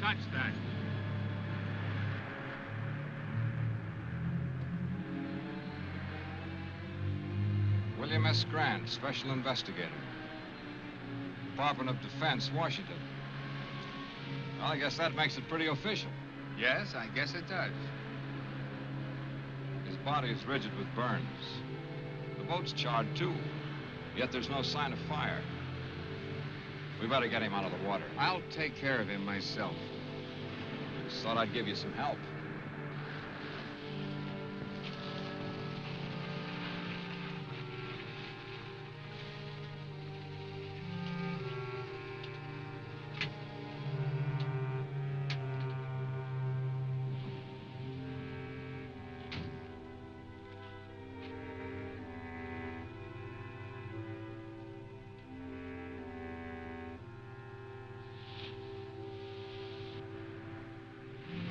Touch that. William S. Grant, Special Investigator. Department of Defense, Washington. Well, I guess that makes it pretty official. Yes, I guess it does. His body is rigid with burns. The boat's charred, too. Yet there's no sign of fire. We better get him out of the water. I'll take care of him myself. Just thought I'd give you some help.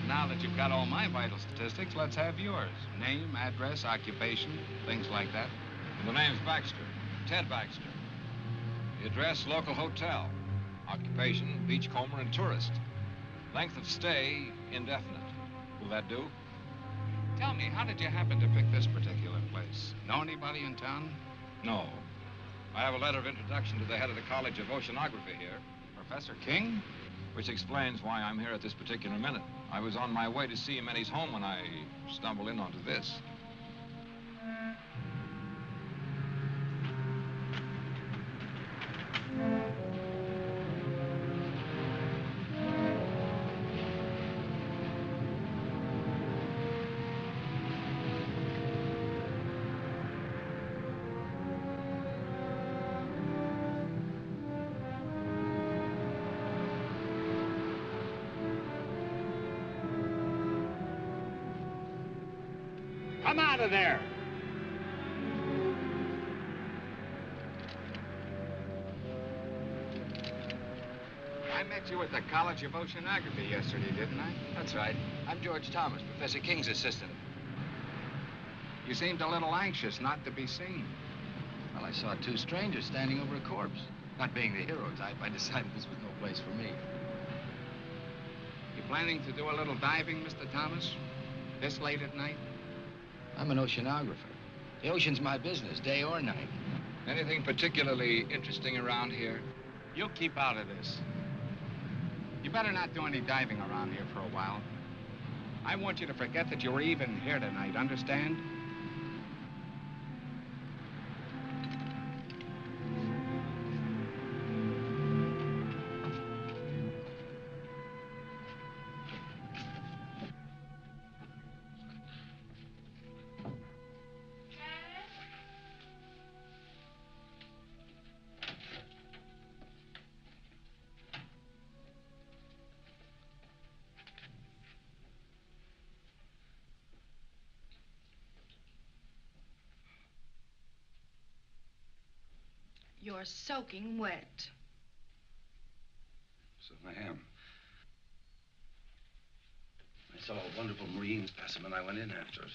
Now that you've got all my vital statistics, let's have yours. Name, address, occupation, things like that. And the name's Baxter. Ted Baxter. The address, local hotel. Occupation, beachcomber and tourist. Length of stay, indefinite. Will that do? Tell me, how did you happen to pick this particular place? Know anybody in town? No. I have a letter of introduction to the head of the College of Oceanography here. Professor King? Which explains why I'm here at this particular minute. I was on my way to see him at his home when I stumbled in onto this. Come out of there! I met you at the College of Oceanography yesterday, didn't I? That's right. I'm George Thomas, Professor King's assistant. You seemed a little anxious not to be seen. Well, I saw two strangers standing over a corpse. Not being the hero type, I decided this was no place for me. You planning to do a little diving, Mr. Thomas? This late at night? I'm an oceanographer. The ocean's my business, day or night. Anything particularly interesting around here? You keep out of this. You better not do any diving around here for a while. I want you to forget that you were even here tonight, understand? You're soaking wet. So I am. I saw a wonderful marine specimen. I went in after it.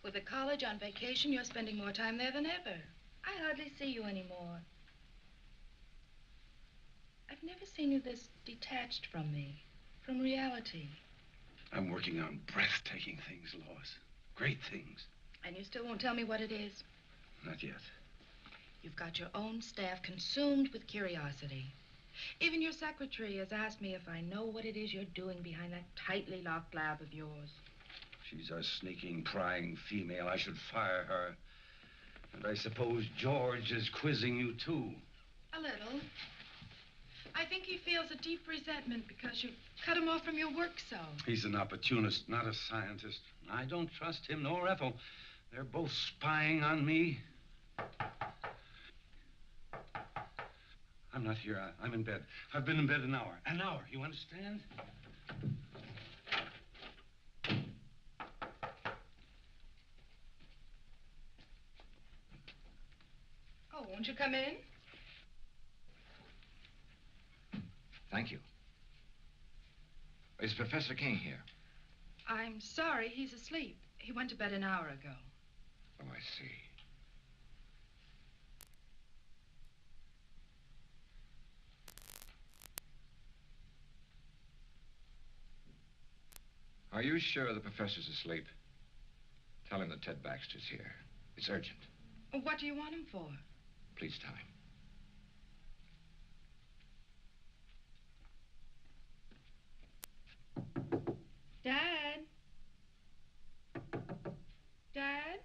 With the college on vacation, you're spending more time there than ever. I hardly see you anymore. I've never seen you this detached from me, from reality. I'm working on breathtaking things, Lois. Great things. And you still won't tell me what it is? Not yet. You've got your own staff consumed with curiosity. Even your secretary has asked me if I know what it is you're doing behind that tightly locked lab of yours. She's a sneaking, prying female. I should fire her. And I suppose George is quizzing you, too. A little. I think he feels a deep resentment because you cut him off from your work so. He's an opportunist, not a scientist. I don't trust him nor Ethel. They're both spying on me. I'm not here. I'm in bed. I've been in bed an hour. An hour, you understand? Oh, won't you come in? Thank you. Is Professor King here? I'm sorry, he's asleep. He went to bed an hour ago. Oh, I see. Are you sure the professor's asleep? Tell him that Ted Baxter's here. It's urgent. What do you want him for? Please tell him. Dad? Dad?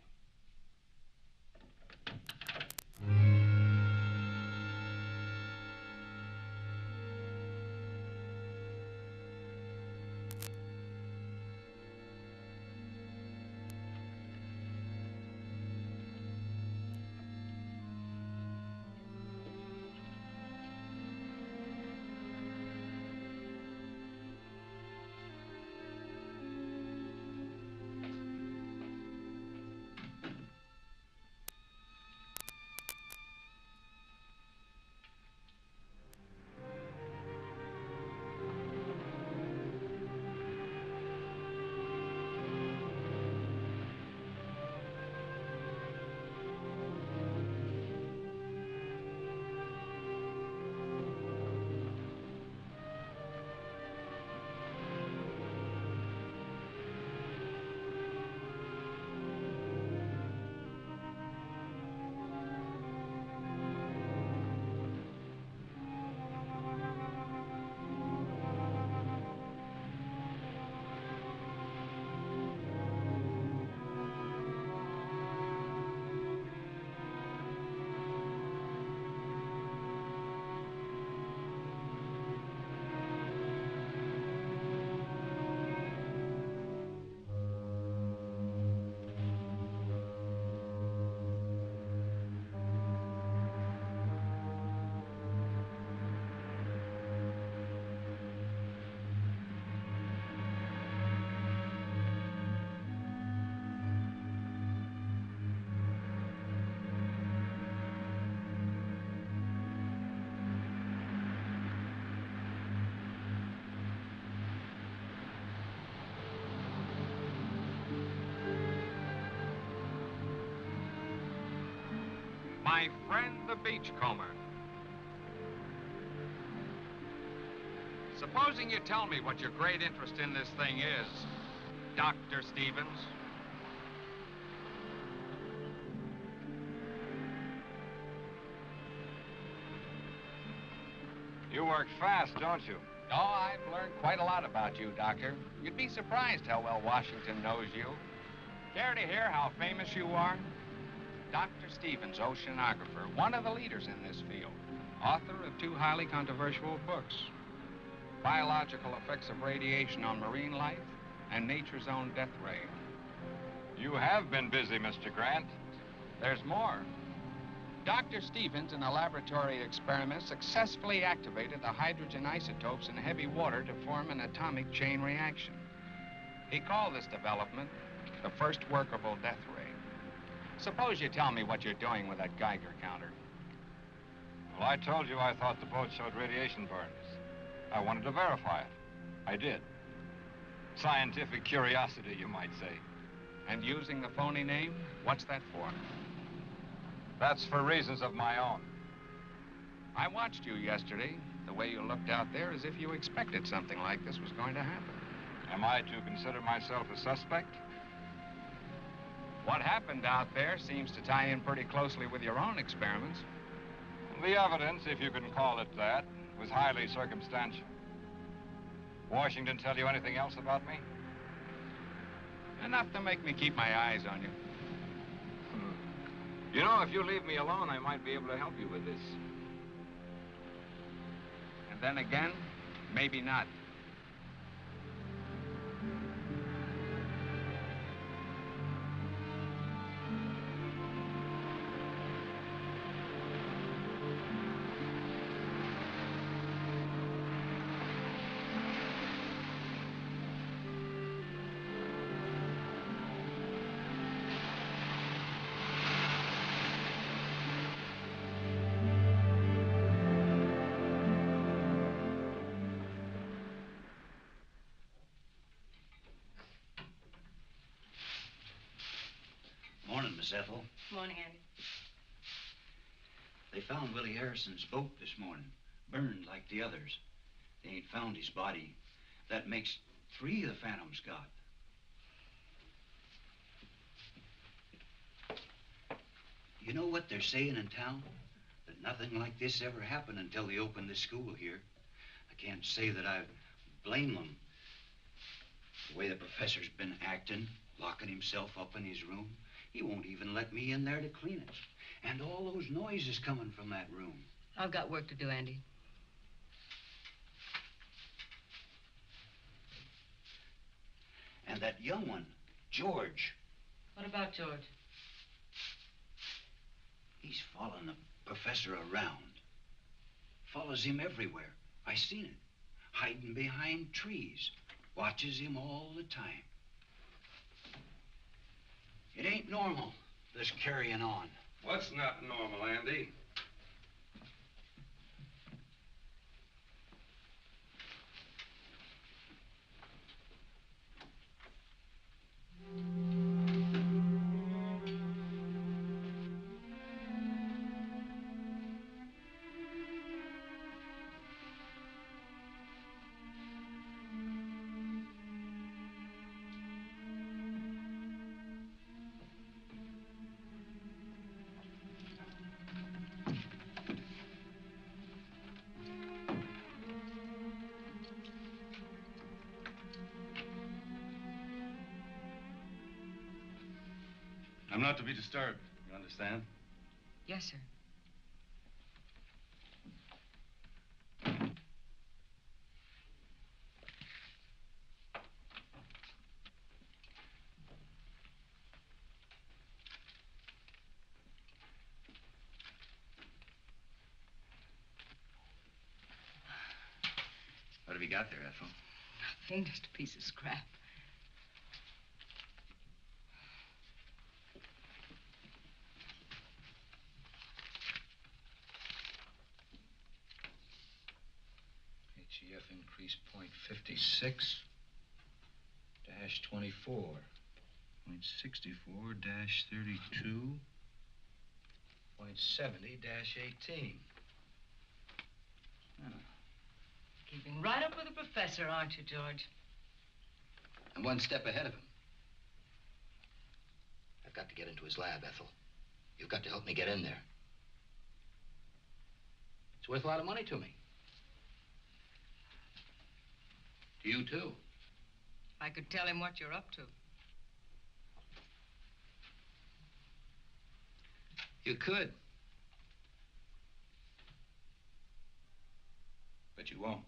My friend the beachcomber. Supposing you tell me what your great interest in this thing is, Dr. Stevens. You work fast, don't you? Oh, I've learned quite a lot about you, Doctor. You'd be surprised how well Washington knows you. Care to hear how famous you are? Dr. Stevens, oceanographer, one of the leaders in this field, author of 2 highly controversial books, Biological Effects of Radiation on Marine Life and Nature's Own Death Ray. You have been busy, Mr. Grant. There's more. Dr. Stevens, in a laboratory experiment, successfully activated the hydrogen isotopes in heavy water to form an atomic chain reaction. He called this development the first workable death ray. Suppose you tell me what you're doing with that Geiger counter. Well, I told you I thought the boat showed radiation burns. I wanted to verify it. I did. Scientific curiosity, you might say. And using the phony name, what's that for? That's for reasons of my own. I watched you yesterday, the way you looked out there as if you expected something like this was going to happen. Am I to consider myself a suspect? What happened out there seems to tie in pretty closely with your own experiments. The evidence, if you can call it that, was highly circumstantial. Washington tell you anything else about me? Enough to make me keep my eyes on you. You know, if you leave me alone, I might be able to help you with this. And then again, maybe not. Morning, Miss Ethel. Morning, Andy. They found Willie Harrison's boat this morning, burned like the others. They ain't found his body. That makes 3 the Phantom's got. You know what they're saying in town? That nothing like this ever happened until they opened the school here. I can't say that I blame them. The way the professor's been acting, locking himself up in his room. He won't even let me in there to clean it. And all those noises coming from that room. I've got work to do, Andy. And that young one, George. What about George? He's following the professor around. Follows him everywhere. I seen it. Hiding behind trees. Watches him all the time. It ain't normal, this carrying on. What's not normal, Andy? I'm not to be disturbed, you understand? Yes, sir. What have you got there, Ethel? Nothing, just a piece of scrap. HEF increase 0.56 -24. 0.64 -32. .70-18. Keeping right up with the professor, aren't you, George? I'm one step ahead of him. I've got to get into his lab, Ethel. You've got to help me get in there. It's worth a lot of money to me. To you, too. I could tell him what you're up to. You could. But you won't.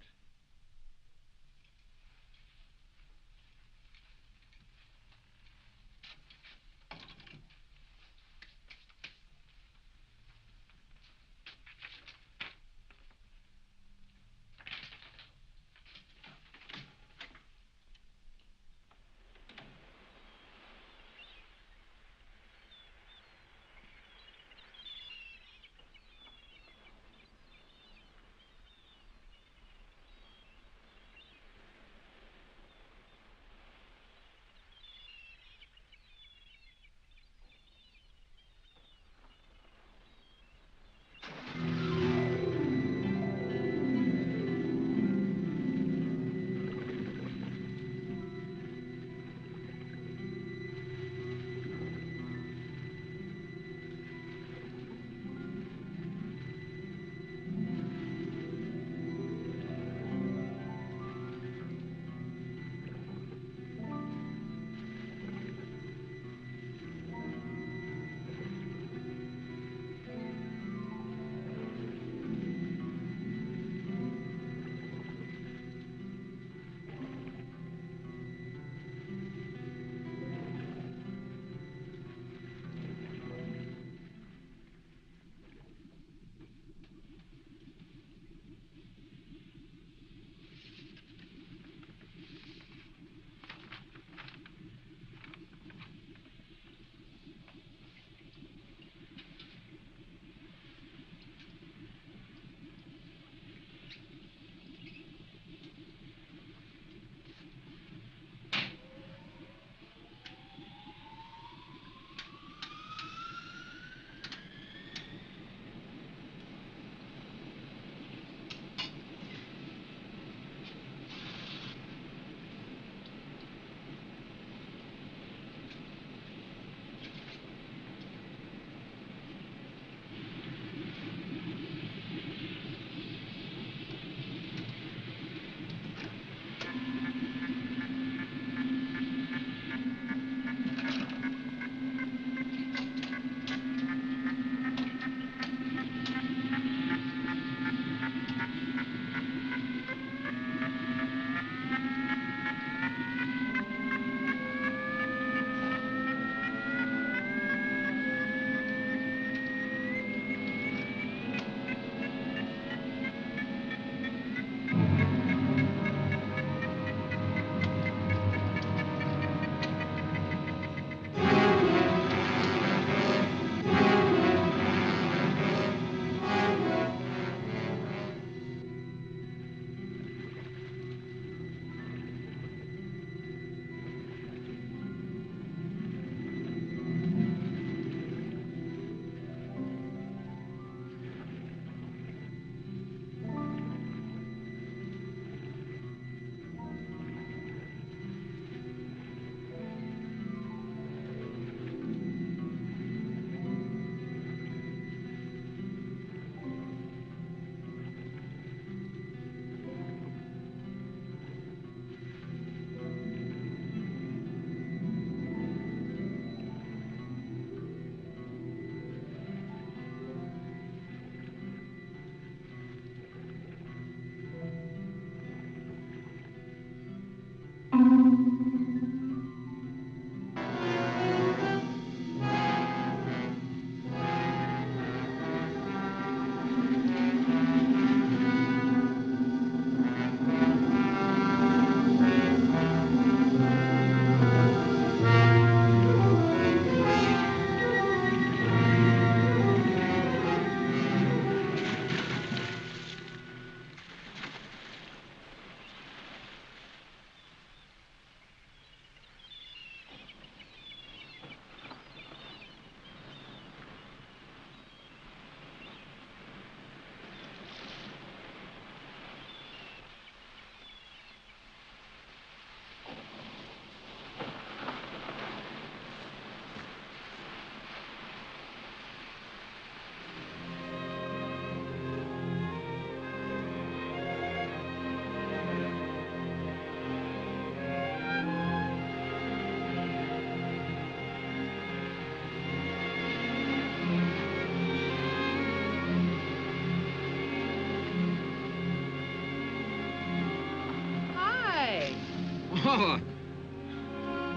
Oh.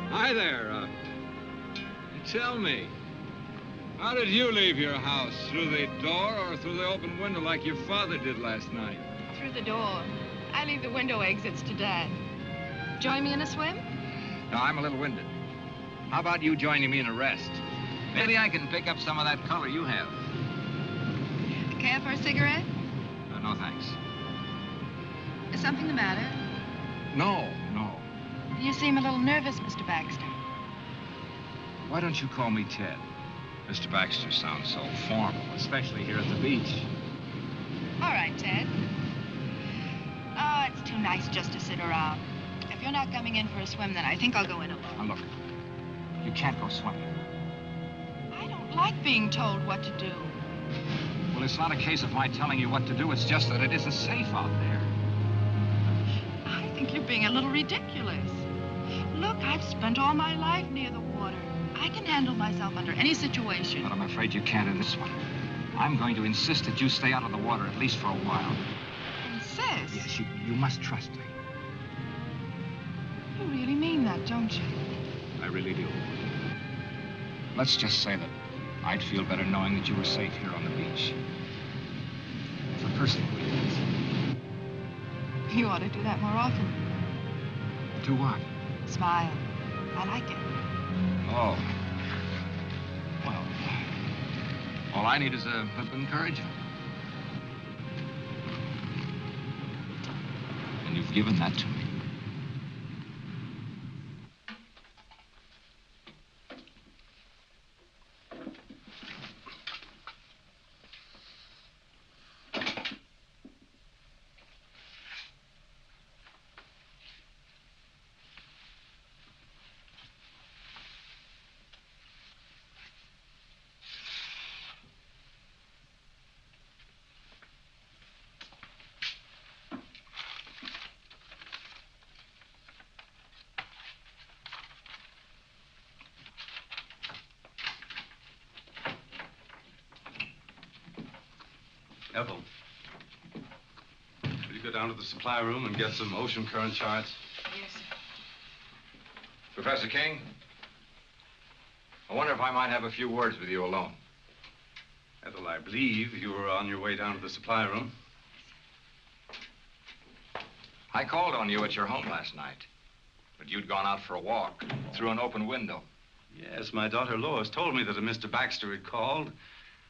Hi there. Tell me, how did you leave your house? Through the door or through the open window like your father did last night? Through the door. I leave the window exits to Dad. Join me in a swim? No, I'm a little winded. How about you joining me in a rest? Maybe I can pick up some of that color you have. Care for a cigarette? No, thanks. Is something the matter? No. You seem a little nervous, Mr. Baxter. Why don't you call me Ted? Mr. Baxter sounds so formal, especially here at the beach. All right, Ted. Oh, it's too nice just to sit around. If you're not coming in for a swim, then I think I'll go in alone. Now, look, you can't go swimming. I don't like being told what to do. Well, it's not a case of my telling you what to do. It's just that it isn't safe out there. I think you're being a little ridiculous. Look, I've spent all my life near the water. I can handle myself under any situation. But I'm afraid you can't in this one. I'm going to insist that you stay out of the water, at least for a while. Insist? Yes, you must trust me. You really mean that, don't you? I really do. Let's just say that I'd feel better knowing that you were safe here on the beach. For personal reasons. You ought to do that more often. Do what? Smile. I like it. Oh. Well, all I need is a bit of encouragement. And you've given that to me. Ethel, will you go down to the supply room and get some ocean current charts? Yes, sir. Professor King, I wonder if I might have a few words with you alone. Ethel, I believe you were on your way down to the supply room. I called on you at your home last night, but you'd gone out for a walk through an open window. Yes, my daughter Lois told me that a Mr. Baxter had called.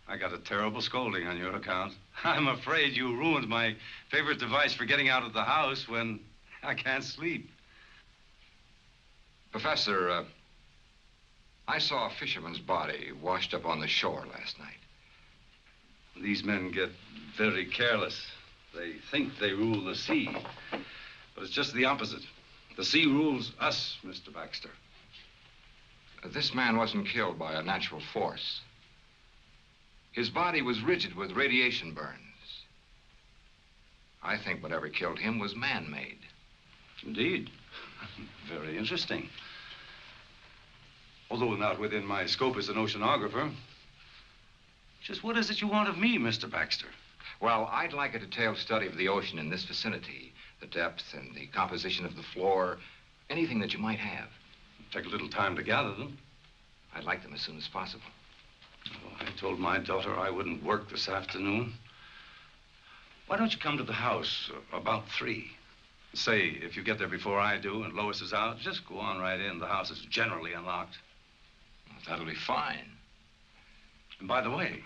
I got a terrible scolding on your account. I'm afraid you ruined my favorite device for getting out of the house when I can't sleep. Professor, I saw a fisherman's body washed up on the shore last night. These men get very careless. They think they rule the sea, but it's just the opposite. The sea rules us, Mr. Baxter. This man wasn't killed by a natural force. His body was rigid with radiation burns. I think whatever killed him was man-made. Indeed. Very interesting. Although not within my scope as an oceanographer. Just what is it you want of me, Mr. Baxter? Well, I'd like a detailed study of the ocean in this vicinity, the depth and the composition of the floor, anything that you might have. Take a little time to gather them. I'd like them as soon as possible. Oh, I told my daughter I wouldn't work this afternoon. Why don't you come to the house about 3? Say, if you get there before I do and Lois is out, just go on right in. The house is generally unlocked. Well, that'll be fine. And by the way,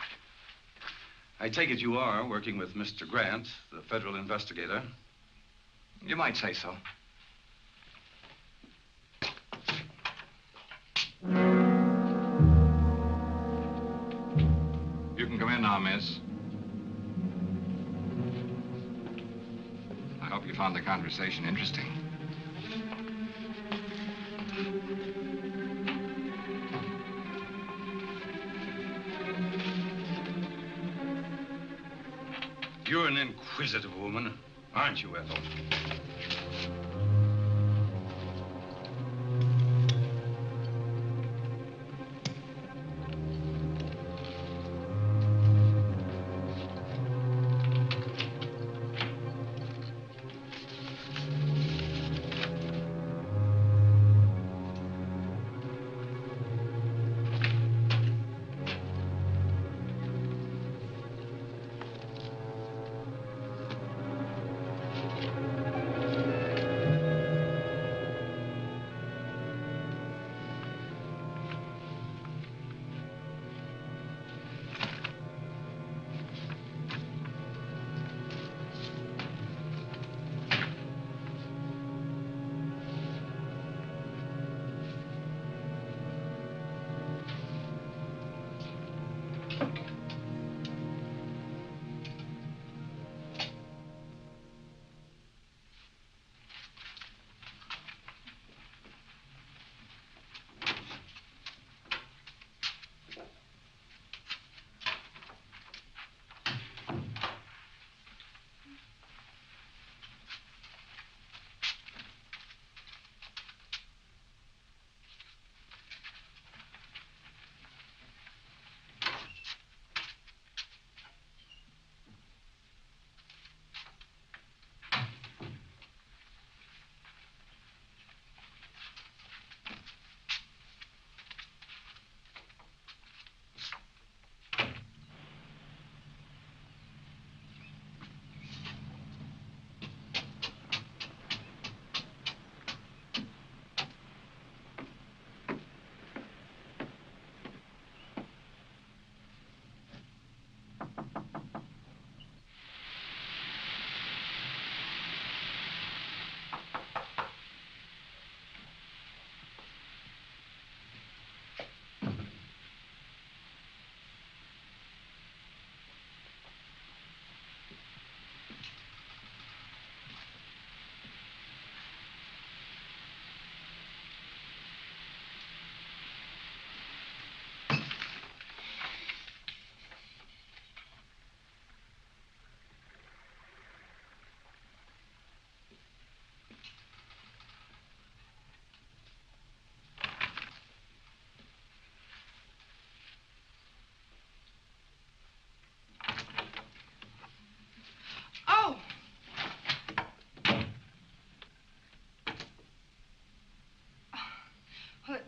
I take it you are working with Mr. Grant, the federal investigator. You might say so. You can come in now, miss. I hope you found the conversation interesting. You're an inquisitive woman, aren't you, Ethel?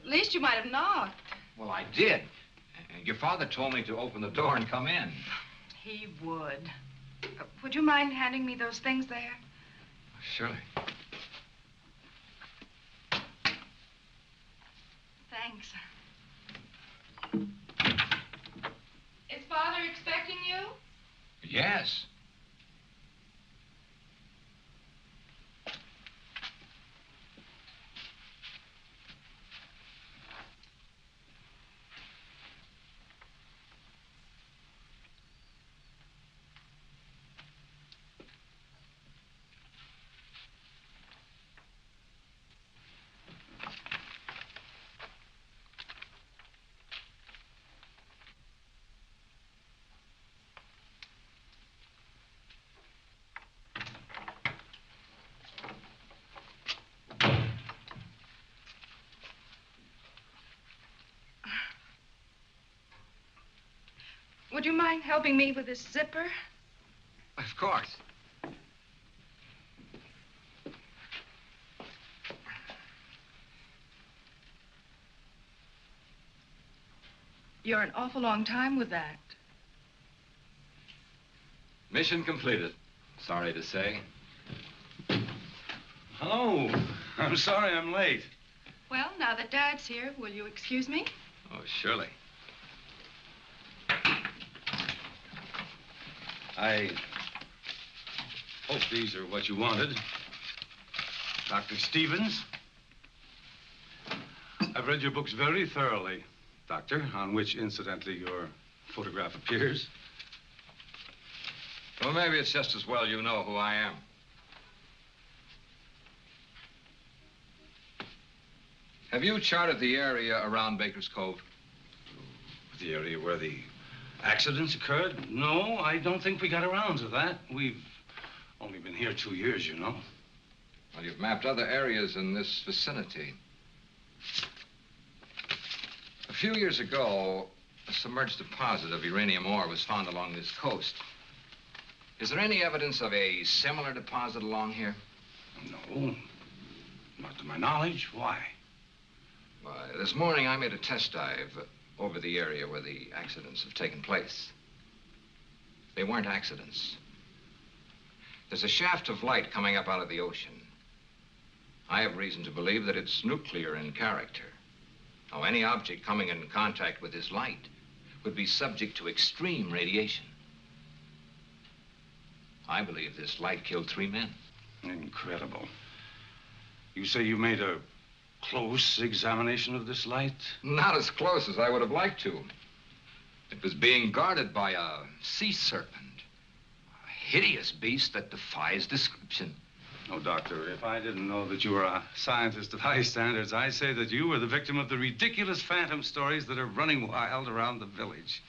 least you might have knocked. Well, I did. And your father told me to open the door and come in. He would. Would you mind handing me those things there? Surely. Thanks. Is Father expecting you? Yes. Would you mind helping me with this zipper? Of course. You're an awful long time with that. Mission completed. Sorry to say. Hello. I'm sorry I'm late. Well, now that Dad's here, will you excuse me? Oh, surely. I hope these are what you wanted. Dr. Stevens. I've read your books very thoroughly, Doctor, on which, incidentally, your photograph appears. Well, maybe it's just as well you know who I am. Have you charted the area around Baker's Cove? The area where the accidents occurred? No, I don't think we got around to that. We've only been here 2 years, you know. Well, you've mapped other areas in this vicinity. A few years ago, a submerged deposit of uranium ore was found along this coast. Is there any evidence of a similar deposit along here? No, not to my knowledge. Why? Why, this morning I made a test dive over the area where the accidents have taken place. They weren't accidents. There's a shaft of light coming up out of the ocean. I have reason to believe that it's nuclear in character. Now, any object coming in contact with this light would be subject to extreme radiation. I believe this light killed 3 men. Incredible. You say you made a close examination of this light? Not as close as I would have liked to. It was being guarded by a sea serpent. A hideous beast that defies description. Oh, Doctor, if I didn't know that you were a scientist of high standards, I'd say that you were the victim of the ridiculous phantom stories that are running wild around the village.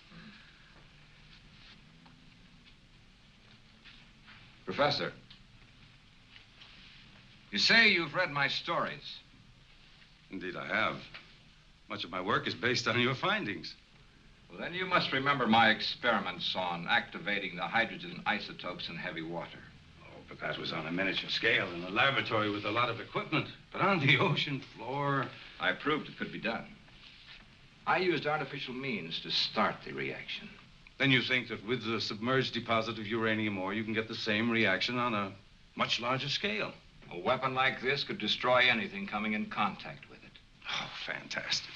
Professor, you say you've read my stories. Indeed, I have. Much of my work is based on your findings. Well, then you must remember my experiments on activating the hydrogen isotopes in heavy water. Oh, but that was on a miniature scale in a laboratory with a lot of equipment. But on the ocean floor... I proved it could be done. I used artificial means to start the reaction. Then you think that with the submerged deposit of uranium ore, you can get the same reaction on a much larger scale? A weapon like this could destroy anything coming in contact with it. Oh, fantastic.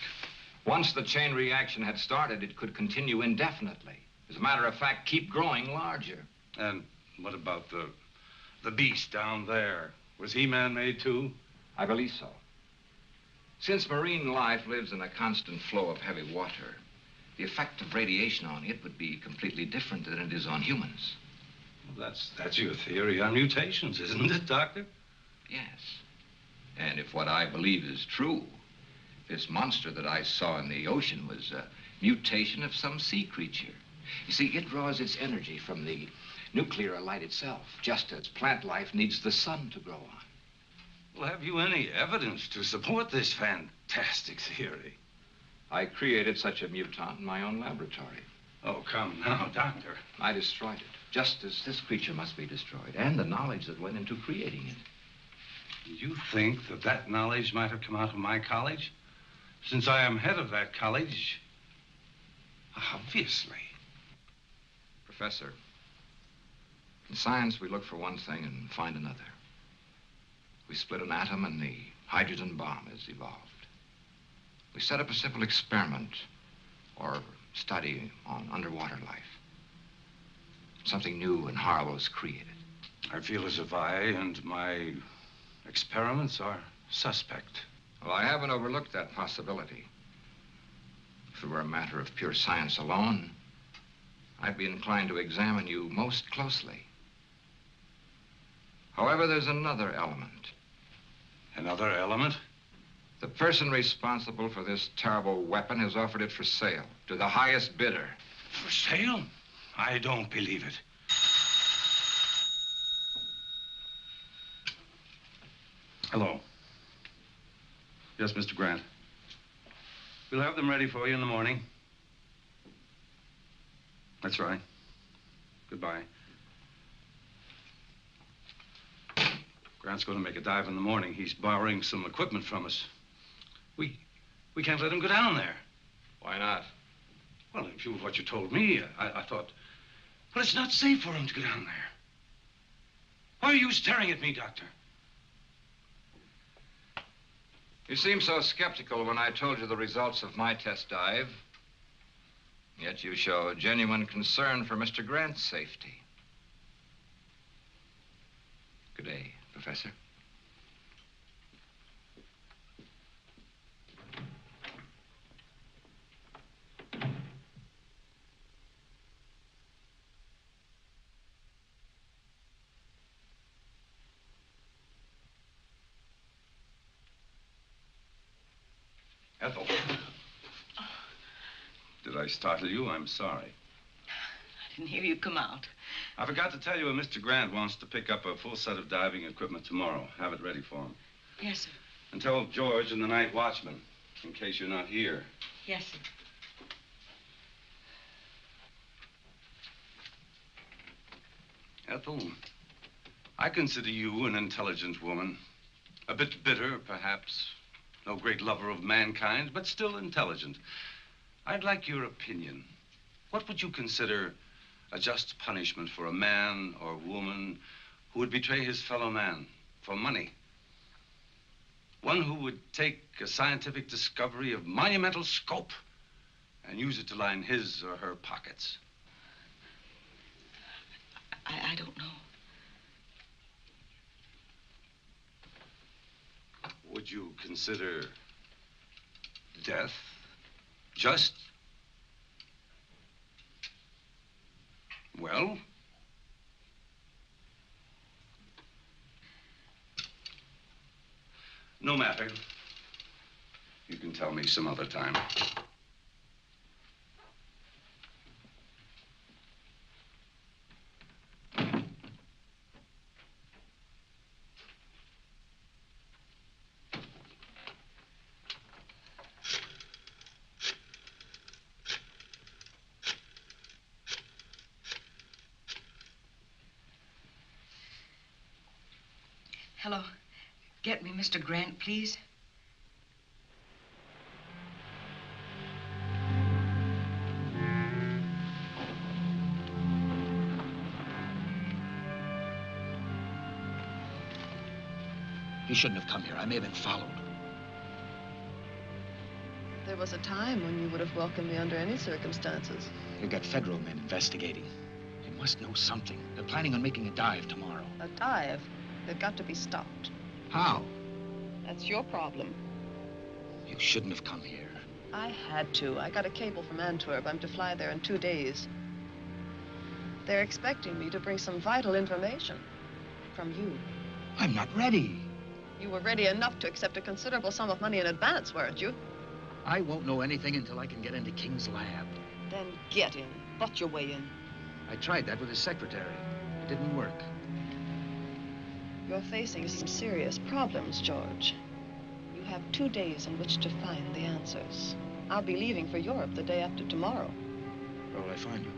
Once the chain reaction had started, it could continue indefinitely. As a matter of fact, keep growing larger. And what about the beast down there? Was he man-made too? I believe so. Since marine life lives in a constant flow of heavy water, the effect of radiation on it would be completely different than it is on humans. Well, that's your theory on mutations, isn't it, Doctor? Yes. And if what I believe is true, this monster that I saw in the ocean was a mutation of some sea creature. You see, it draws its energy from the nuclear light itself, just as plant life needs the sun to grow on. Well, have you any evidence to support this fantastic theory? I created such a mutant in my own laboratory. Oh, come now, Doctor. I destroyed it, just as this creature must be destroyed, and the knowledge that went into creating it. You think that knowledge might have come out of my college? Since I am head of that college, obviously. Professor, in science, we look for one thing and find another. We split an atom and the hydrogen bomb is evolved. We set up a simple experiment or study on underwater life. Something new and horrible is created. I feel as if I and my experiments are suspect. Well, I haven't overlooked that possibility. If it were a matter of pure science alone, I'd be inclined to examine you most closely. However, there's another element. Another element? The person responsible for this terrible weapon has offered it for sale to the highest bidder. For sale? I don't believe it. Hello. Yes, Mr. Grant. We'll have them ready for you in the morning. That's right. Goodbye. Grant's going to make a dive in the morning. He's borrowing some equipment from us. We can't let him go down there. Why not? Well, in view of what you told me, I thought, well, it's not safe for him to go down there. Why are you staring at me, Doctor? You seemed so skeptical when I told you the results of my test dive. Yet you show a genuine concern for Mr. Grant's safety. Good day, Professor. Ethel. Did I startle you? I'm sorry. I didn't hear you come out. I forgot to tell you, Mr. Grant wants to pick up a full set of diving equipment tomorrow. Have it ready for him. Yes, sir. And tell George and the night watchman, in case you're not here. Yes, sir. Ethel, I consider you an intelligent woman. A bit bitter, perhaps. No great lover of mankind, but still intelligent. I'd like your opinion. What would you consider a just punishment for a man or woman who would betray his fellow man for money? One who would take a scientific discovery of monumental scope and use it to line his or her pockets. I don't know. Would you consider death just? Well? No matter. You can tell me some other time. Hello. Get me Mr. Grant, please. You shouldn't have come here. I may have been followed. There was a time when you would have welcomed me under any circumstances. You've got federal men investigating. They must know something. They're planning on making a dive tomorrow. A dive? They've got to be stopped. How? That's your problem. You shouldn't have come here. I had to. I got a cable from Antwerp. I'm to fly there in 2 days. They're expecting me to bring some vital information from you. I'm not ready. You were ready enough to accept a considerable sum of money in advance, weren't you? I won't know anything until I can get into King's lab. Then get in. Butt your way in. I tried that with his secretary. It didn't work. You're facing some serious problems, George. You have 2 days in which to find the answers. I'll be leaving for Europe the day after tomorrow. Where will I find you?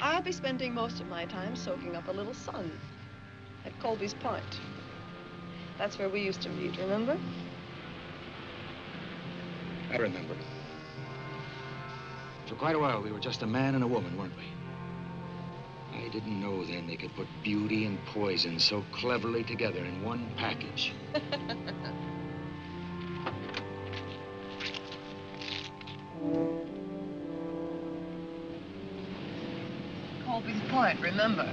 I'll be spending most of my time soaking up a little sun at Colby's Point. That's where we used to meet, remember? I remember. For quite a while, we were just a man and a woman, weren't we? I didn't know then they could put beauty and poison so cleverly together in one package. Colby's Point, remember?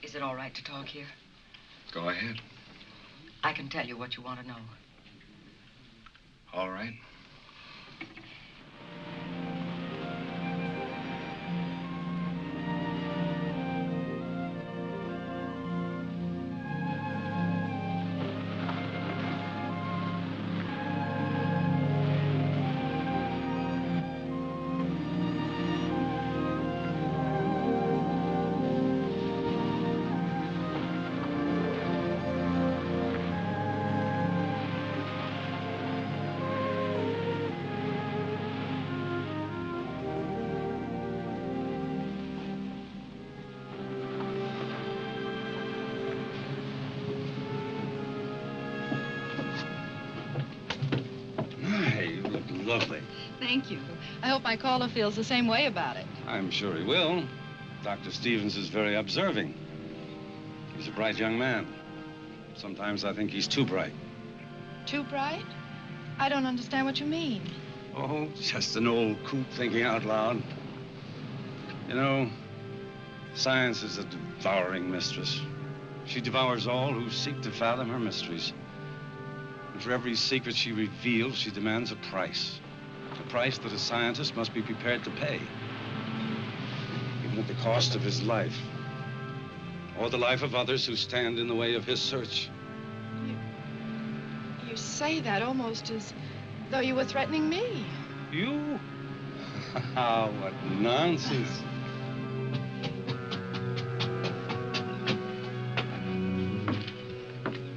Is it all right to talk here? Go ahead. I can tell you what you want to know. All right. Lovely. Thank you. I hope my caller feels the same way about it. I'm sure he will. Dr. Stevens is very observing. He's a bright young man. Sometimes I think he's too bright. Too bright? I don't understand what you mean. Oh, just an old coot thinking out loud. You know, science is a devouring mistress. She devours all who seek to fathom her mysteries. And for every secret she reveals, she demands a price. A price that a scientist must be prepared to pay. Even at the cost of his life. Or the life of others who stand in the way of his search. You say that almost as though you were threatening me. You? What nonsense.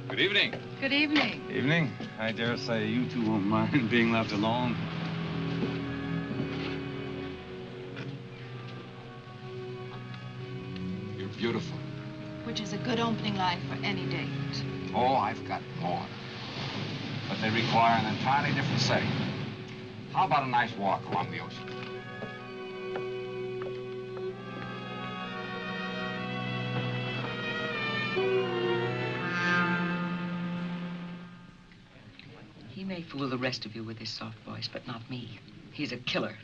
Good evening. Good evening. Evening. I dare say you two won't mind being left alone. You're beautiful. Which is a good opening line for any date. Oh, I've got more. But they require an entirely different setting. How about a nice walk along the ocean? He may fool the rest of you with his soft voice, but not me. He's a killer.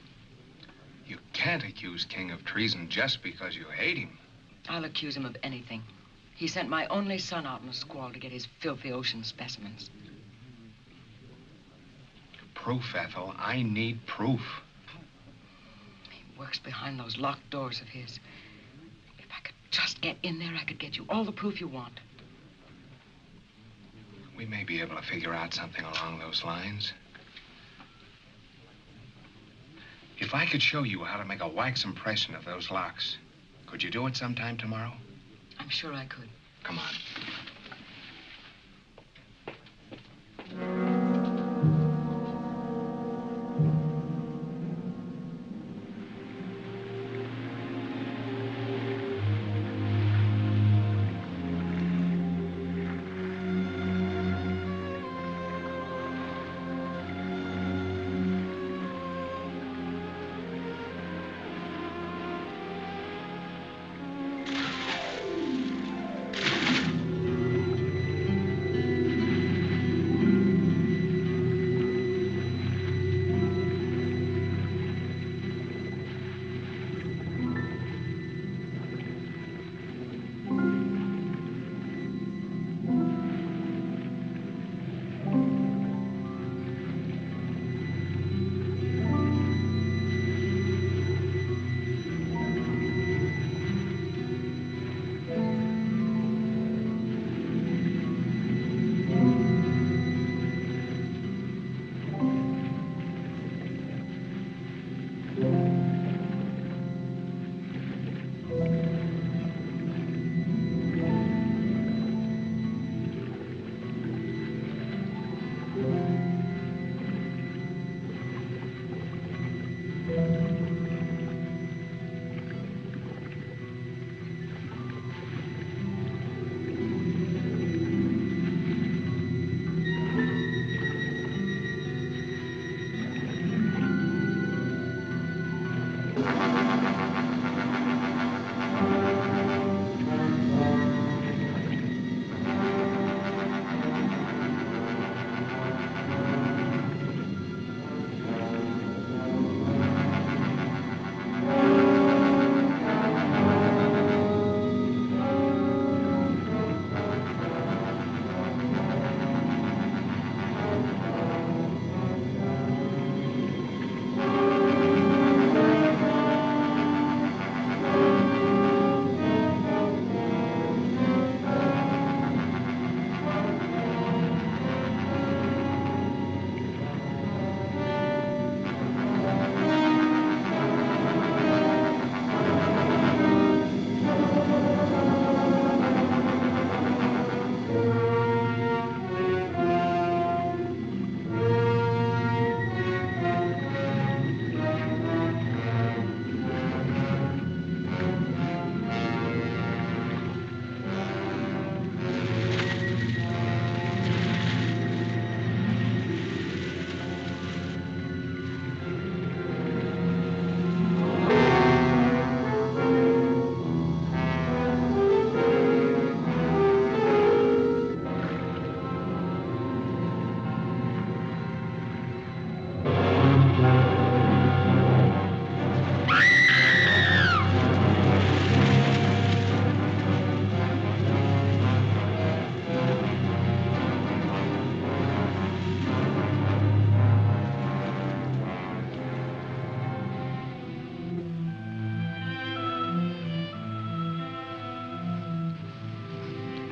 You can't accuse King of treason just because you hate him. I'll accuse him of anything. He sent my only son out in a squall to get his filthy ocean specimens. Proof, Ethel. I need proof. He works behind those locked doors of his. If I could just get in there, I could get you all the proof you want. We may be able to figure out something along those lines. If I could show you how to make a wax impression of those locks, could you do it sometime tomorrow? I'm sure I could. Come on.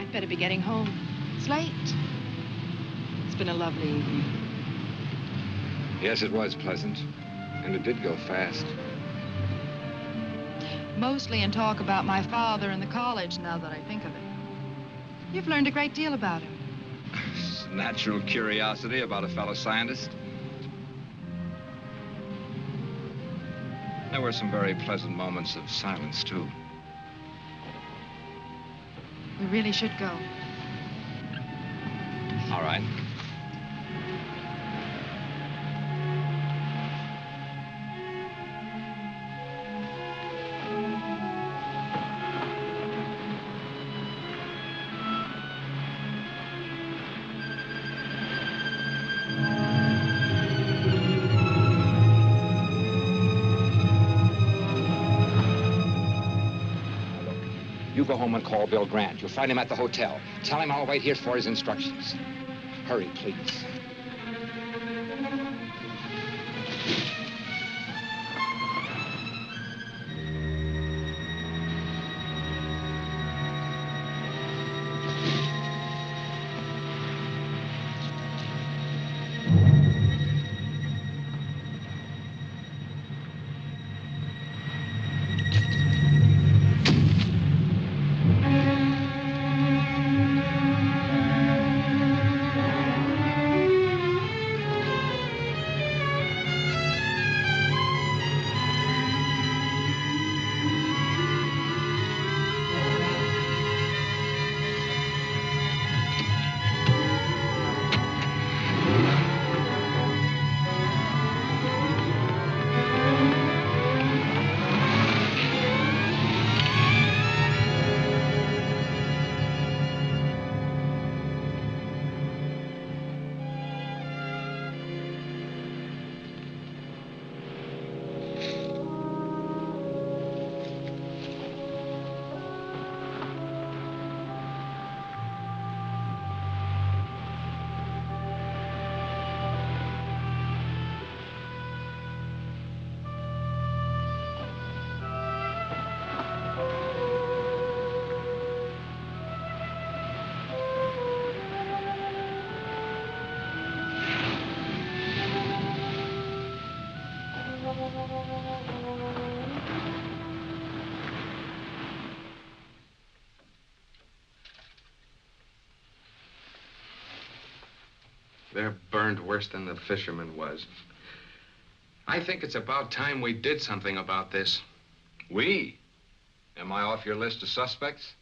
I'd better be getting home. It's late. It's been a lovely evening. Yes, it was pleasant. And it did go fast. Mostly in talk about my father and the college, now that I think of it. You've learned a great deal about him. Natural curiosity about a fellow scientist. There were some very pleasant moments of silence, too. We really should go. All right. You go home and call Bill Grant. You'll find him at the hotel. Tell him I'll wait here for his instructions. Hurry, please. They're burned worse than the fisherman was. I think it's about time we did something about this. We? Am I off your list of suspects?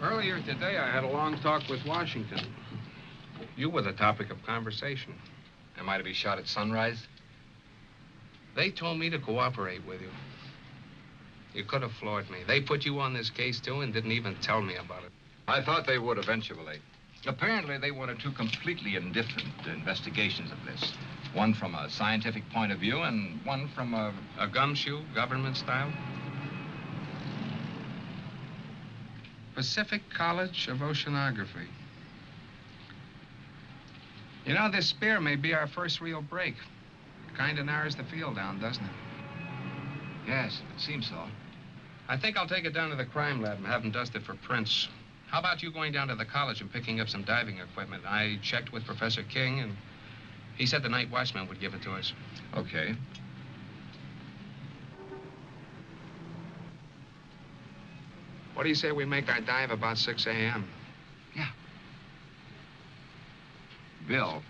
Earlier today, I had a long talk with Washington. You were the topic of conversation. Am I to be shot at sunrise? They told me to cooperate with you. You could have floored me. They put you on this case, too, and didn't even tell me about it. I thought they would eventually. Apparently, they wanted two completely indifferent investigations of this. One from a scientific point of view and one from a gumshoe, government style? Pacific College of Oceanography. You know, this spear may be our first real break. Kind of narrows the field down, doesn't it? Yes, it seems so. I think I'll take it down to the crime lab and have them dust it for prints. How about you going down to the college and picking up some diving equipment? I checked with Professor King, and he said the night watchman would give it to us. Okay. What do you say we make our dive about 6 a.m.? Yeah. Bill,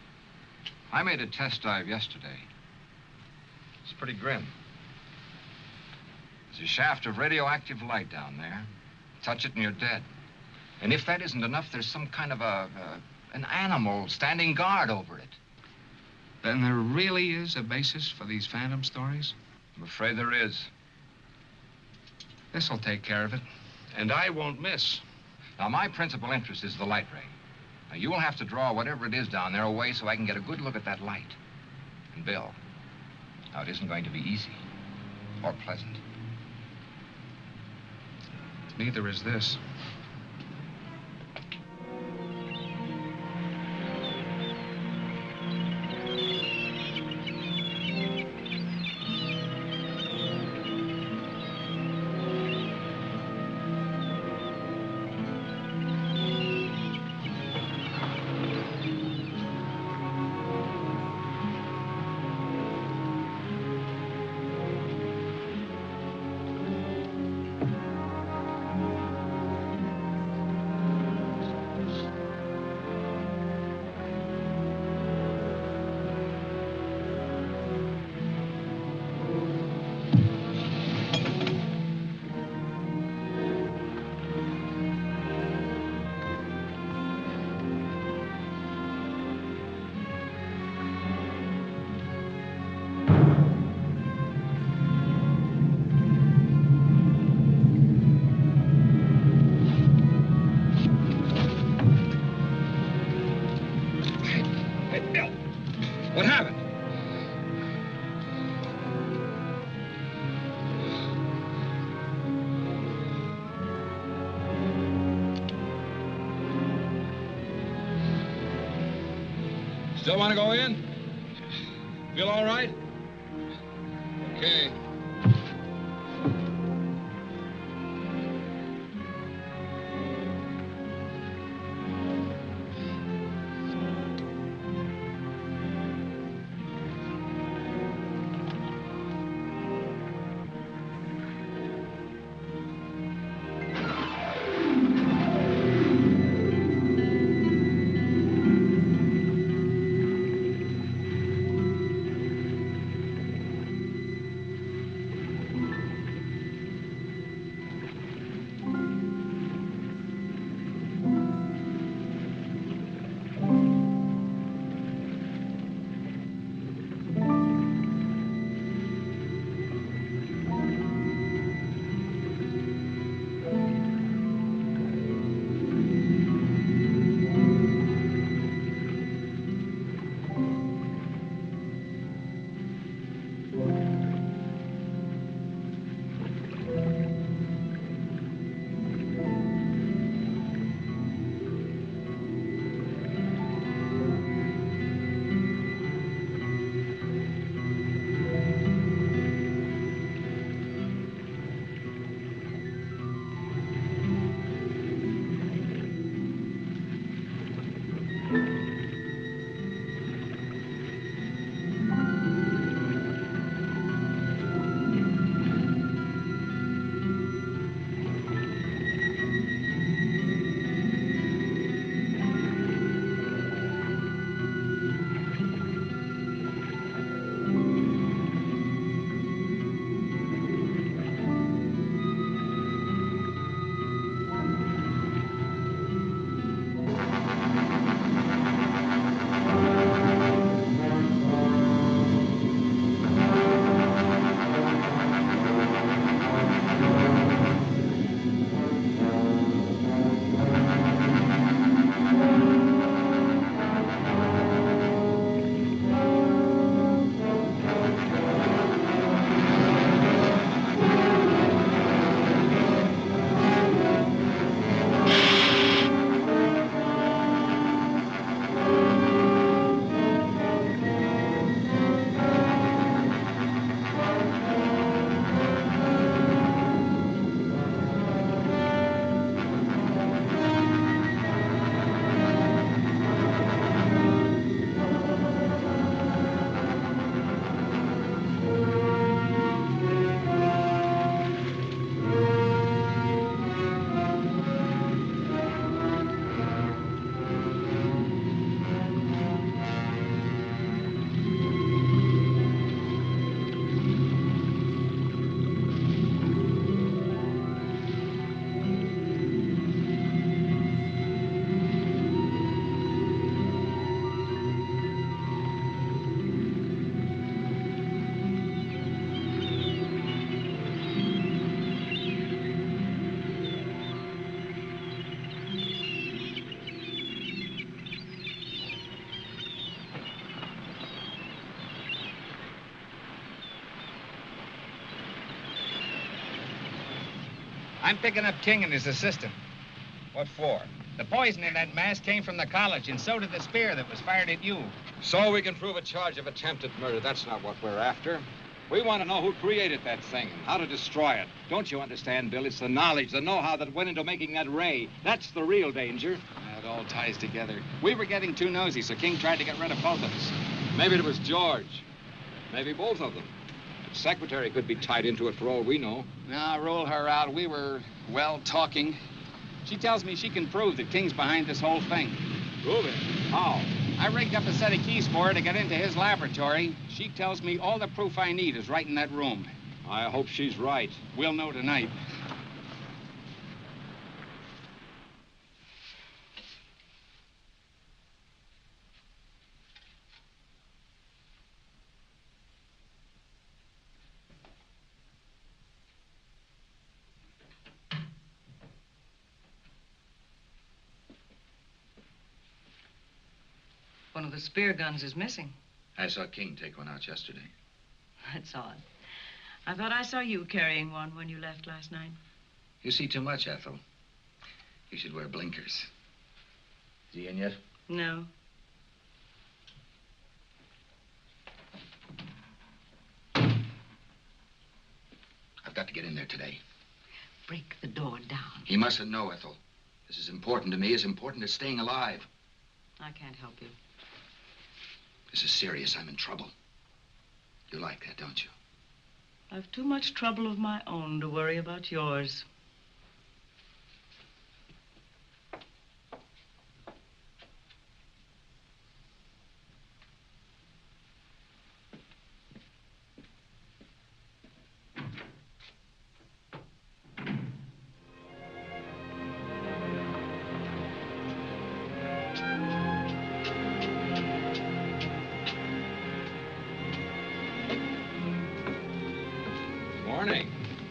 I made a test dive yesterday. It's pretty grim. There's a shaft of radioactive light down there. Touch it and you're dead. And if that isn't enough, there's some kind of an animal standing guard over it. Then there really is a basis for these phantom stories? I'm afraid there is. This'll take care of it. And I won't miss. Now, my principal interest is the light ray. Now, you will have to draw whatever it is down there away so I can get a good look at that light. And Bill, now, it isn't going to be easy or pleasant. Neither is this. Still want to go in? Feel all right? Okay. I'm picking up King and his assistant. What for? The poison in that mask came from the college, and so did the spear that was fired at you. So we can prove a charge of attempted murder. That's not what we're after. We want to know who created that thing and how to destroy it. Don't you understand, Bill? It's the knowledge, the know-how that went into making that ray. That's the real danger. It all ties together. We were getting too nosy, so King tried to get rid of both of us. Maybe it was George. Maybe both of them. The secretary could be tied into it for all we know. Now, roll her out. We were, well, talking. She tells me she can prove that King's behind this whole thing. Prove it? How? I rigged up a set of keys for her to get into his laboratory. She tells me all the proof I need is right in that room. I hope she's right. We'll know tonight. One of the spear guns is missing. I saw King take one out yesterday. That's odd. I thought I saw you carrying one when you left last night. You see too much, Ethel. You should wear blinkers. Is he in yet? No. got to get in there today. Break the door down. He mustn't know, Ethel. This is important to me, as important as staying alive. I can't help you. This is serious. I'm in trouble. You like that, don't you? I've too much trouble of my own to worry about yours.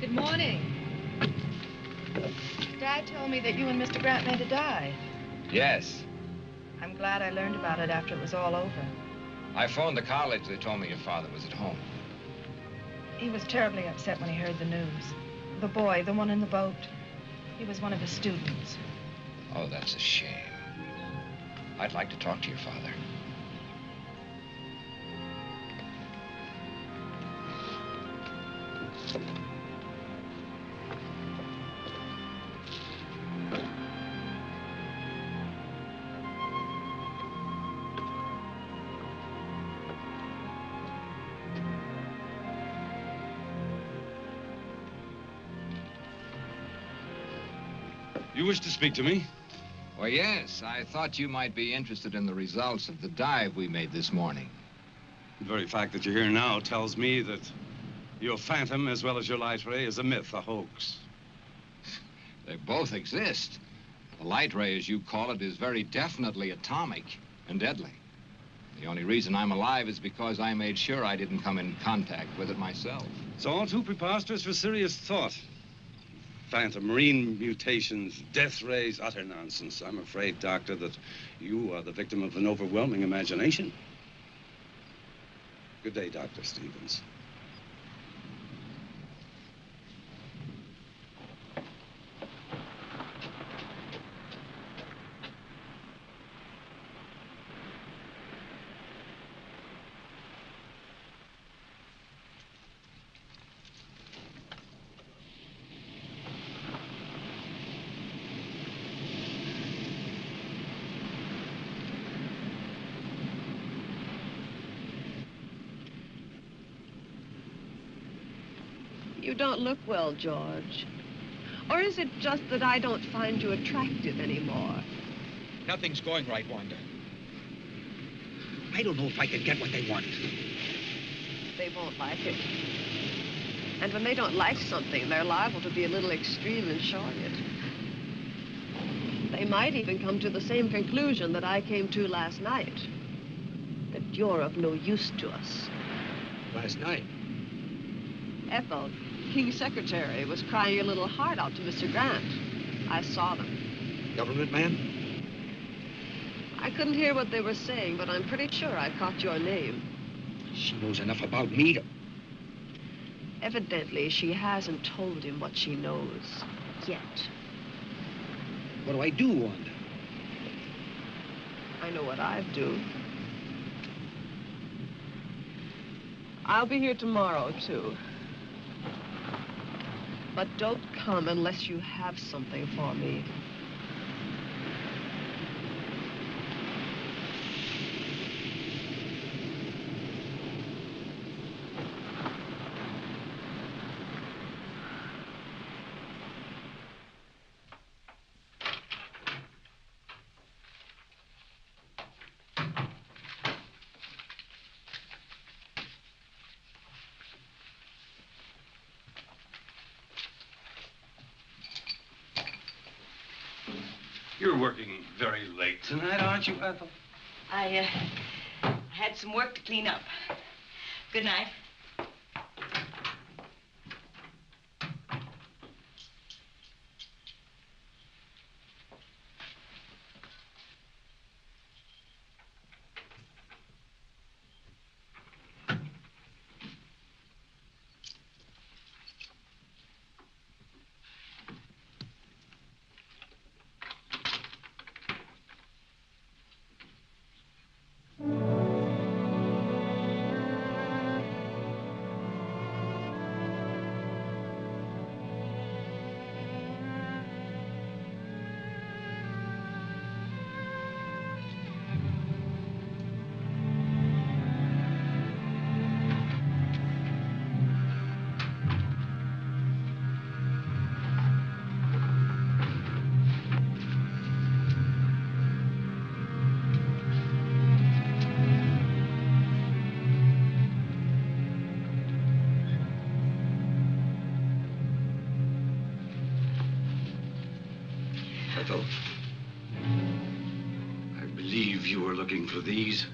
Good morning. Dad told me that you and Mr. Grant made a dive. Yes. I'm glad I learned about it after it was all over. I phoned the college. They told me your father was at home. He was terribly upset when he heard the news. The boy, the one in the boat, he was one of his students. Oh, that's a shame. I'd like to talk to your father. You wish to speak to me? Well, yes. I thought you might be interested in the results of the dive we made this morning. The very fact that you're here now tells me that your phantom, as well as your light ray, is a myth, a hoax. They both exist. The light ray, as you call it, is very definitely atomic and deadly. The only reason I'm alive is because I made sure I didn't come in contact with it myself. It's all too preposterous for serious thought. Phantom, marine mutations, death rays, utter nonsense. I'm afraid, Doctor, that you are the victim of an overwhelming imagination. Good day, Dr. Stevens. You don't look well, George. Or is it just that I don't find you attractive anymore? Nothing's going right, Wanda. I don't know if I can get what they want. They won't like it. And when they don't like something, they're liable to be a little extreme in showing it. They might even come to the same conclusion that I came to last night. That you're of no use to us. Last night? Ethel, King's secretary, was crying a little heart out to Mr. Grant. I saw them. Government man? I couldn't hear what they were saying, but I'm pretty sure I caught your name. She knows enough about me to... Evidently, she hasn't told him what she knows. Yet. What do I do, Wanda? I know what I'd do. I'll be here tomorrow, too. But don't come unless you have something for me. You're working very late tonight, aren't you, Ethel? I had some work to clean up. Good night. Ethel. I believe you were looking for these.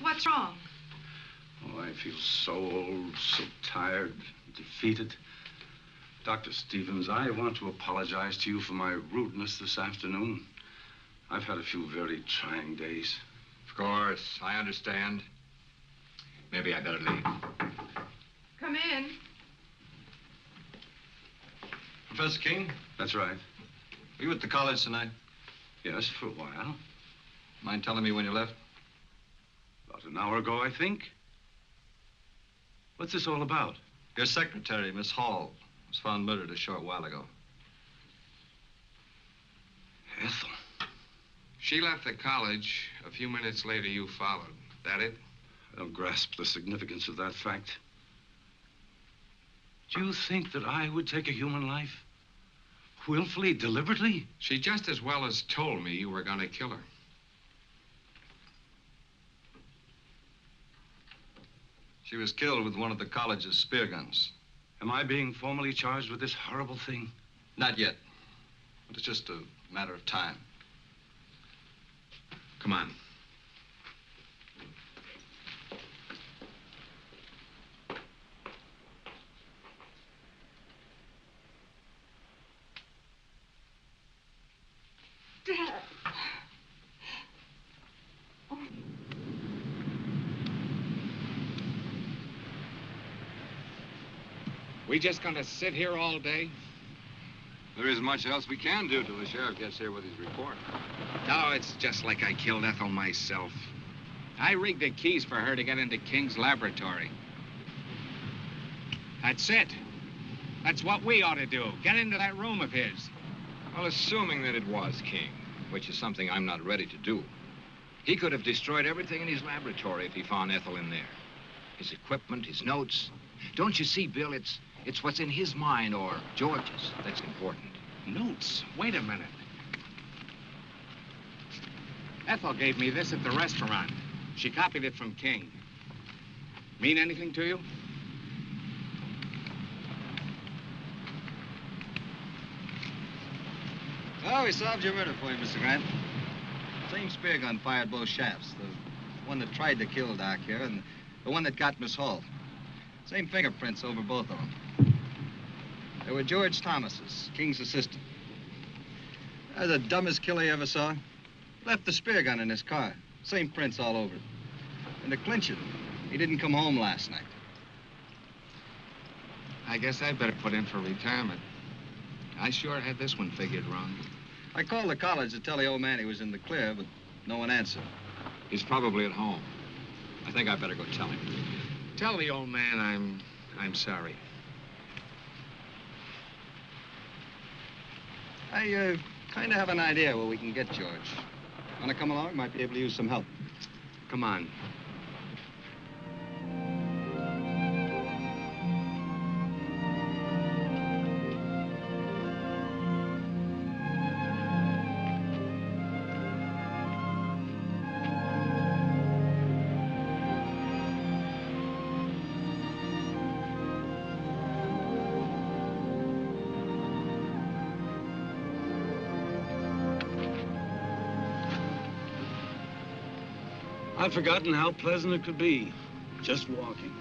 What's wrong? Oh, I feel so old, so tired, defeated. Dr. Stevens, I want to apologize to you for my rudeness this afternoon. I've had a few very trying days. Of course, I understand. Maybe I better leave. Come in. Professor King? That's right. Were you at the college tonight? Yes, for a while. Mind telling me when you left? About an hour ago, I think. What's this all about? Your secretary, Miss Hall, was found murdered a short while ago. Ethel. She left the college. A few minutes later, you followed. That it? I don't grasp the significance of that fact. Do you think that I would take a human life? Willfully, deliberately? She just as well as told me you were going to kill her. She was killed with one of the college's spear guns. Am I being formally charged with this horrible thing? Not yet. But it's just a matter of time. Come on. Dad. We just gonna sit here all day? There isn't much else we can do till the sheriff gets here with his report. No, it's just like I killed Ethel myself. I rigged the keys for her to get into King's laboratory. That's it. That's what we ought to do. Get into that room of his. Well, assuming that it was King, which is something I'm not ready to do, he could have destroyed everything in his laboratory if he found Ethel in there. His equipment, his notes. Don't you see, Bill, it's what's in his mind or George's that's important. Notes? Wait a minute. Ethel gave me this at the restaurant. She copied it from King. Mean anything to you? Oh, we solved your murder for you, Mr. Grant. Same spear gun fired both shafts. The one that tried to kill Doc here and the one that got Miss Hall. Same fingerprints over both of them. They were George Thomas's, King's assistant. That's the dumbest killer you ever saw. Left the spear gun in his car. Same prints all over it. And to clinch it, he didn't come home last night. I guess I'd better put in for retirement. I sure had this one figured wrong. I called the college to tell the old man he was in the clear, but no one answered. He's probably at home. I think I better go tell him. Tell the old man I'm sorry. I kind of have an idea where we can get George. Want to come along? Might be able to use some help. Come on. I'd forgotten how pleasant it could be. Just walking.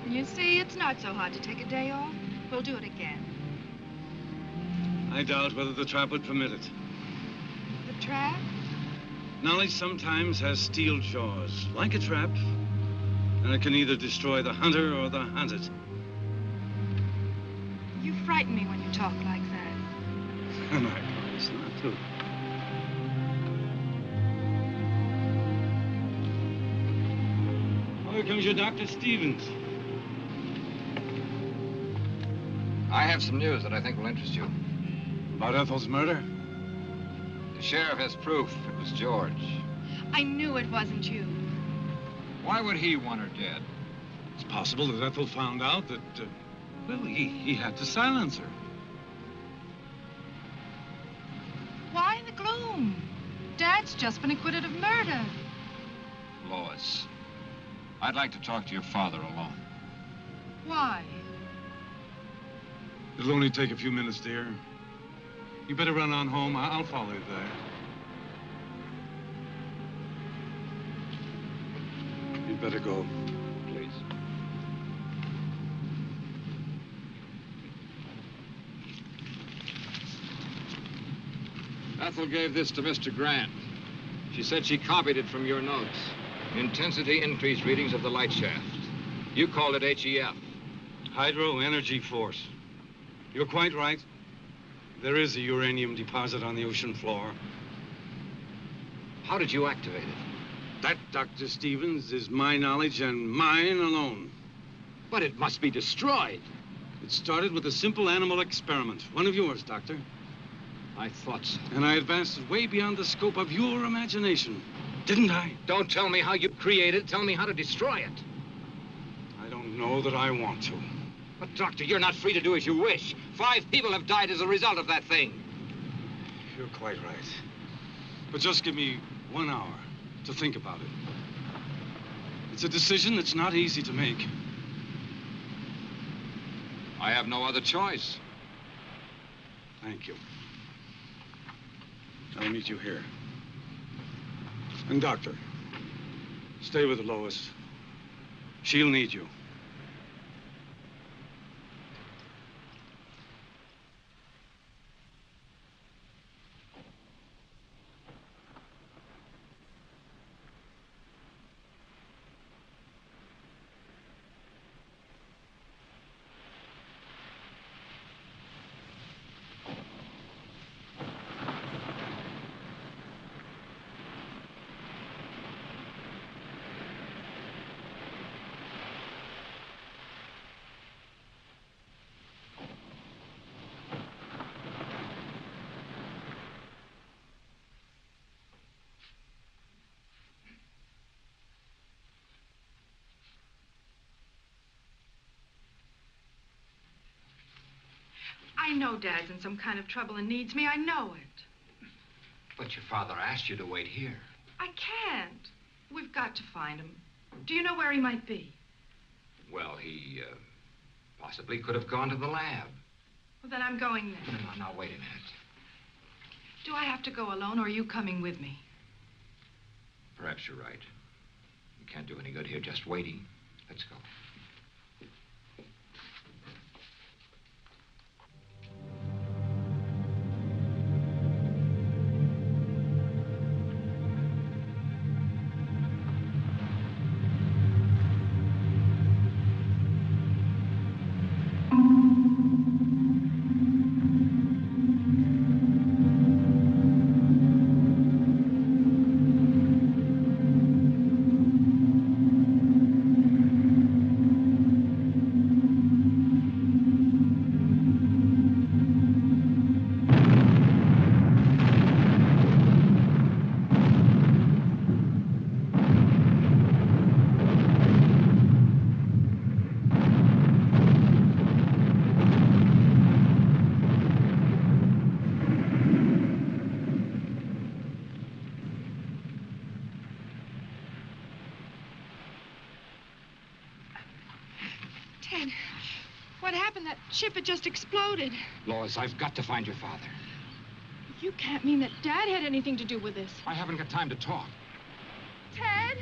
You see, it's not so hard to take a day off. We'll do it again. I doubt whether the trap would permit it. The trap? Knowledge sometimes has steel jaws, like a trap, and it can either destroy the hunter or the hunted. You frighten me when you talk like that. And I promise not to. Oh, here comes your Dr. Stevens. I have some news that I think will interest you. About Ethel's murder? The sheriff has proof it was George. I knew it wasn't you. Why would he want her dead? It's possible that Ethel found out that, well, he had to silence her. Why the gloom? Dad's just been acquitted of murder. Lois, I'd like to talk to your father alone. Why? It'll only take a few minutes, dear. You better run on home. I'll follow you there. You'd better go. Please. Ethel gave this to Mr. Grant. She said she copied it from your notes. Intensity increase readings of the light shaft. You called it HEF. Hydro Energy Force. You're quite right. There is a uranium deposit on the ocean floor. How did you activate it? That, Dr. Stevens, is my knowledge and mine alone. But it must be destroyed. It started with a simple animal experiment. One of yours, Doctor. I thought so. And I advanced it way beyond the scope of your imagination. Didn't I? Don't tell me how you created it. Tell me how to destroy it. I don't know that I want to. But, Doctor, you're not free to do as you wish. 5 people have died as a result of that thing. You're quite right. But just give me 1 hour to think about it. It's a decision that's not easy to make. I have no other choice. Thank you. I'll meet you here. And, Doctor, stay with Lois. She'll need you. I know Dad's in some kind of trouble and needs me. I know it. But your father asked you to wait here. I can't. We've got to find him. Do you know where he might be? Well, he possibly could have gone to the lab. Well, then I'm going there. No, wait a minute. Do I have to go alone, or are you coming with me? Perhaps you're right. You can't do any good here just waiting. Let's go. Ted, what happened? That ship had just exploded. Lois, I've got to find your father. You can't mean that Dad had anything to do with this. I haven't got time to talk. Ted?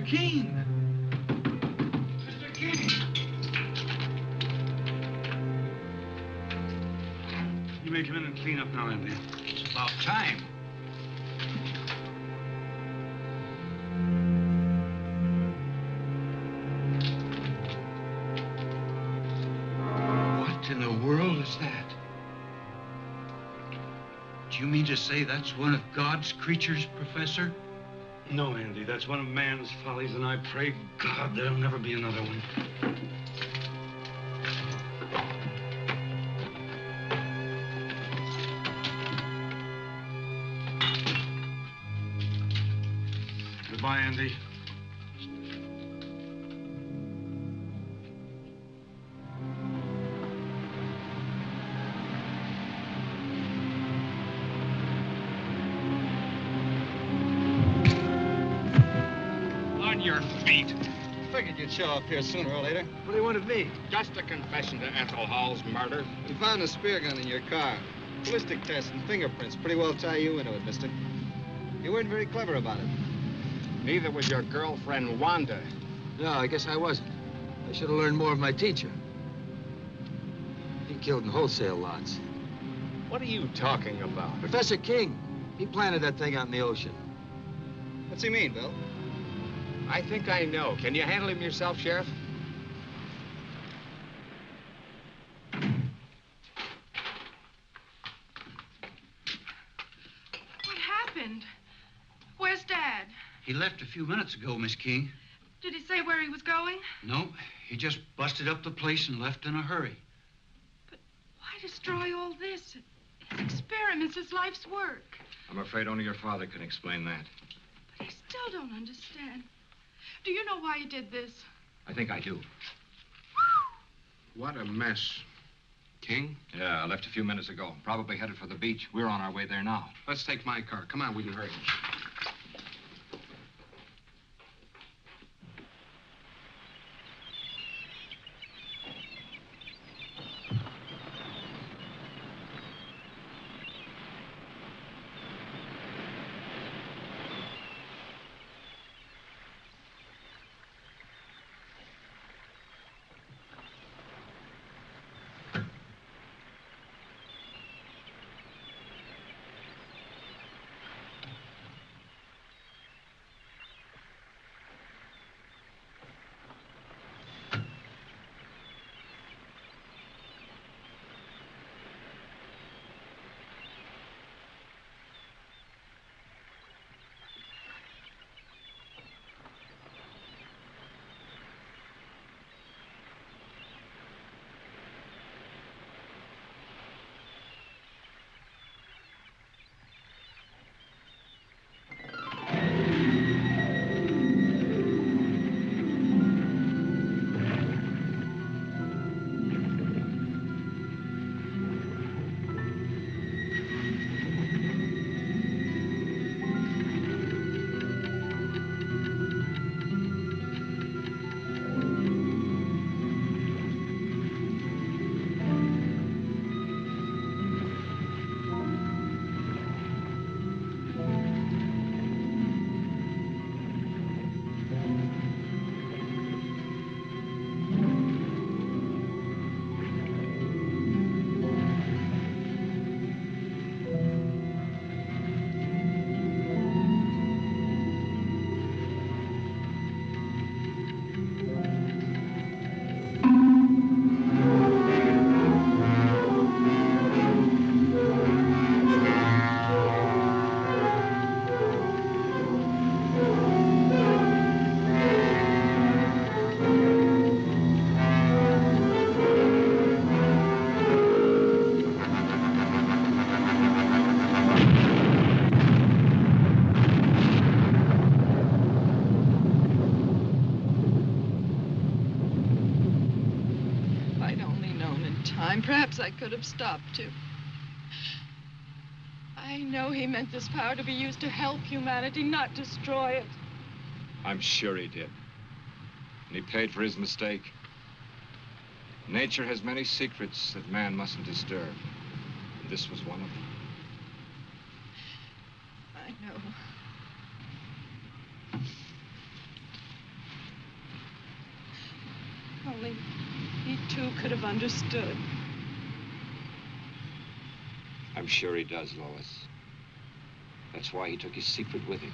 King! Mr. King! You may come in and clean up now, Andy. It's about time. What in the world is that? Do you mean to say that's one of God's creatures, Professor? No, Andy, that's one of man's follies, and I pray God there'll never be another one. Goodbye, Andy. On your feet. Figured you'd show up here sooner or later. What do you want of me? Just a confession to Ethel Hall's murder. We found a spear gun in your car. Ballistic test and fingerprints pretty well tie you into it, mister. You weren't very clever about it. Neither was your girlfriend, Wanda. No, I guess I wasn't. I should have learned more of my teacher. He killed in wholesale lots. What are you talking about? Professor King, he planted that thing out in the ocean. What's he mean, Bill? I think I know. Can you handle him yourself, Sheriff? What happened? Where's Dad? He left a few minutes ago, Miss King. Did he say where he was going? No, he just busted up the place and left in a hurry. Why destroy all this? His experiments, his life's work. I'm afraid only your father can explain that. But I still don't understand. Do you know why he did this? I think I do. What a mess. King? Yeah, I left a few minutes ago. Probably headed for the beach. We're on our way there now. Let's take my car. Come on, we can hurry. Perhaps I could have stopped him. I know he meant this power to be used to help humanity, not destroy it. I'm sure he did. And he paid for his mistake. Nature has many secrets that man mustn't disturb. And this was one of them. I know. could have understood. I'm sure he does, Lois. That's why he took his secret with him.